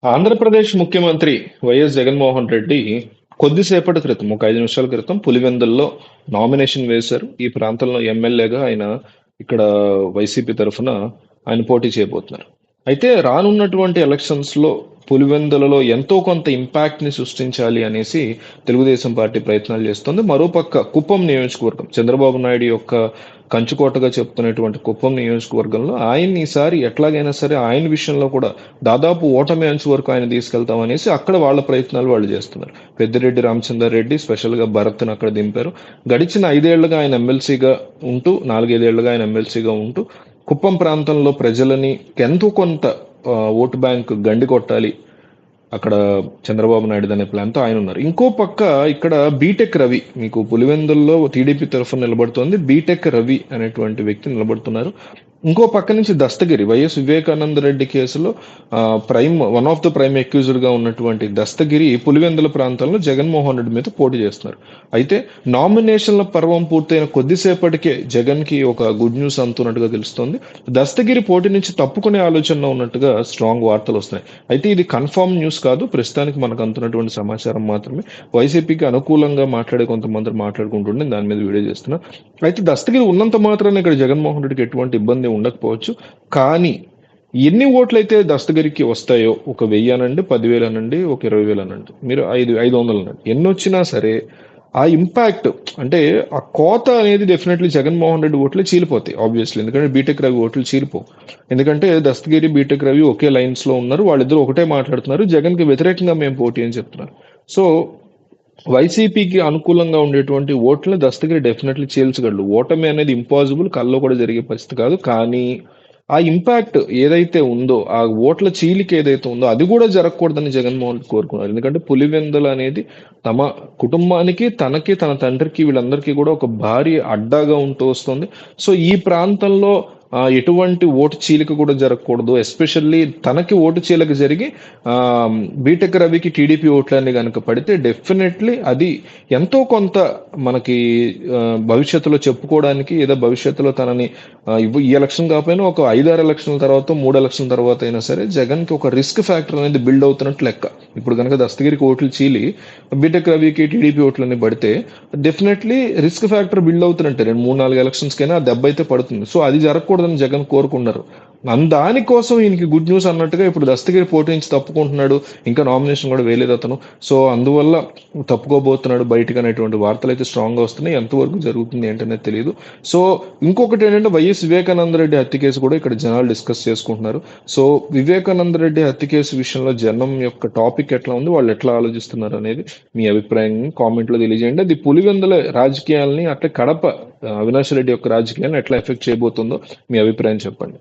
ఆంధ్రప్రదేశ్ ముఖ్యమంత్రి వైఎస్ జగన్మోహన్ రెడ్డి కొద్దిసేపటి క్రితం, ఒక 5 నిమిషాల క్రితం పులివెందుల్లో నామినేషన్ వేశారు. ఈ ప్రాంతంలో ఎమ్మెల్యేగా ఆయన ఇక్కడ వైసీపీ తరఫున ఆయన పోటీ చేయబోతున్నారు. అయితే రానున్నటువంటి ఎలక్షన్స్ లో పులివెందులలో ఎంతో కొంత ఇంపాక్ట్ ని సృష్టించాలి అనేసి తెలుగుదేశం పార్టీ ప్రయత్నాలు చేస్తుంది. మరోపక్క కుప్పం నియోజకవర్గం, చంద్రబాబు నాయుడు యొక్క కంచుకోటగా చెప్తున్నటువంటి కుప్పం నియోజకవర్గంలో ఆయన్ని ఈసారి ఎట్లాగైనా సరే ఆయన విషయంలో కూడా దాదాపు ఓటమి అంచు వరకు ఆయన తీసుకెళ్తాం అనేసి అక్కడ వాళ్ళ ప్రయత్నాలు వాళ్ళు చేస్తున్నారు. పెద్దిరెడ్డి రామచంద్రారెడ్డి స్పెషల్ గా భరత్ను అక్కడ దింపారు. గడిచిన 5 ఏళ్లుగా ఆయన ఎమ్మెల్సీగా ఉంటూ, 4-5 ఏళ్లుగా ఆయన ఎమ్మెల్సీగా ఉంటూ కుప్పం ప్రాంతంలో ప్రజలని ఎంతో కొంత ఓటు బ్యాంక్ గండి కొట్టాలి అక్కడ చంద్రబాబు నాయుడు అనే ప్లాన్తో ఆయన ఉన్నారు. ఇంకో పక్క ఇక్కడ బీటెక్ రవి, మీకు పులివెందుల్లో టీడీపీ తరఫున నిలబడుతోంది బీటెక్ రవి అనేటువంటి వ్యక్తి నిలబడుతున్నారు. ఇంకో పక్క నుంచి దస్తగిరి, వైఎస్ వివేకానంద రెడ్డి కేసులో one of the prime accused గా ఉన్నటువంటి దస్తగిరి పులివెందుల ప్రాంతంలో జగన్మోహన్ రెడ్డి మీద పోటీ చేస్తున్నారు. అయితే నామినేషన్ల పర్వం పూర్తయిన కొద్దిసేపటికే జగన్ కి ఒక గుడ్ న్యూస్ అందుతున్నట్టుగా తెలుస్తోంది. దస్తగిరి పోటీ నుంచి తప్పుకునే ఆలోచనలో ఉన్నట్టుగా స్ట్రాంగ్ వార్తలు వస్తున్నాయి. అయితే ఇది కన్ఫర్మ్ న్యూస్ కాదు, ప్రస్తుతానికి మనకు అందుతున్నటువంటి సమాచారం మాత్రమే. వైసీపీకి అనుకూలంగా మాట్లాడే కొంతమంది మాట్లాడుకుంటుండే దాని మీద వీడియో చేస్తున్నా. అయితే దస్తగిరి ఉన్నంత మాత్రాన్ని ఇక్కడ జగన్మోహన్ రెడ్డికి ఎటువంటి ఇబ్బంది ఉండకపోవచ్చు. కానీ ఎన్ని ఓట్లు అయితే దస్తగిరికి వస్తాయో, ఒక 1000 అనండి, 10,000 అనండి, ఒక 20,000 అనండి, మీరు 500 అనండి, ఎన్ని వచ్చినా సరే ఆ ఇంపాక్ట్ అంటే ఆ కోత అనేది డెఫినెట్లీ జగన్మోహన్ రెడ్డి ఓట్లు చీలిపోతాయి ఆబ్వియస్లీ. ఎందుకంటే బీటెక్ రవి ఓట్లు చీలిపోవు. ఎందుకంటే దస్తగిరి బీటెక్ రవి ఒకే లైన్స్ లో ఉన్నారు, వాళ్ళిద్దరు ఒకటే మాట్లాడుతున్నారు, జగన్ కి వ్యతిరేకంగా మేము పోటీ అని చెప్తున్నారు. సో వైసీపీకి అనుకూలంగా ఉండేటువంటి ఓట్లను దస్తగిరి డెఫినెట్లీ చీల్చగలడు. ఓటమి అనేది ఇంపాసిబుల్, కల్లో కూడా జరిగే పరిస్థితి కాదు. కానీ ఆ ఇంపాక్ట్ ఏదైతే ఉందో, ఆ ఓట్ల చీలిక ఏదైతే ఉందో అది కూడా జరగకూడదని జగన్మోహన్ రెడ్డి కోరుకున్నారు. ఎందుకంటే పులివెందుల అనేది తమ కుటుంబానికి, తనకి, తన తండ్రికి, వీళ్ళందరికీ కూడా ఒక భారీ అడ్డాగా ఉంటూ వస్తుంది. సో ఈ ప్రాంతంలో ఎటువంటి ఓటు చీలిక కూడా జరగకూడదు. ఎస్పెషల్లీ తనకి ఓటు చీలిక జరిగి బీటెక్ రవికి టీడీపీ ఓట్లన్నీ కనుక పడితే డెఫినెట్లీ అది ఎంతో కొంత మనకి భవిష్యత్తులో చెప్పుకోవడానికి, ఏదో భవిష్యత్తులో తనని ఈ ఎలక్షన్ కాకపోయినా ఒక 5-6 ఎలక్షన్ల తర్వాత, 3 ఎలక్షన్ తర్వాత అయినా సరే జగన్ కి ఒక రిస్క్ ఫ్యాక్టర్ అనేది బిల్డ్ అవుతున్నట్టు లెక్క. ఇప్పుడు కనుక దస్తగిరికి ఓట్లు చీలి బీటెక్ రవికి టీడీపీ ఓట్లన్నీ పడితే డెఫినెట్లీ రిస్క్ ఫ్యాక్టర్ బిల్డ్ అవుతున్నట్టే. 2-3-4 ఎలక్షన్స్ కైనా ఆ దెబ్బ అయితే పడుతుంది. సో అది జరగకూడదని జగన్ కోరుకున్నారు. దానికోసం ఈయనకి గుడ్ న్యూస్ అన్నట్టుగా ఇప్పుడు దస్తగిరి పోటీ నుంచి తప్పుకుంటున్నాడు. ఇంకా నామినేషన్ కూడా వేయలేదు అతను. సో అందువల్ల తప్పుకోబోతున్నాడు బయటకు అనేటువంటి వార్తలు అయితే స్ట్రాంగ్ గా వస్తున్నాయి. ఎంతవరకు జరుగుతుంది ఏంటనేది తెలియదు. సో ఇంకొకటి ఏంటంటే వైఎస్ వివేకానంద రెడ్డి హత్య కేసు కూడా ఇక్కడ జనాలు డిస్కస్ చేసుకుంటున్నారు. సో వివేకానంద రెడ్డి హత్య కేసు విషయంలో జనం యొక్క టాపిక్ ఎట్లా ఉంది, వాళ్ళు ఎట్లా ఆలోచిస్తున్నారు అనేది మీ అభిప్రాయం కామెంట్ లో తెలియజేయండి. అది పులివెందుల రాజకీయాలని, అట్లా కడప అవినాష్ రెడ్డి యొక్క రాజకీయాలను ఎట్లా ఎఫెక్ట్ చేయబోతుందో మీ అభిప్రాయం చెప్పండి.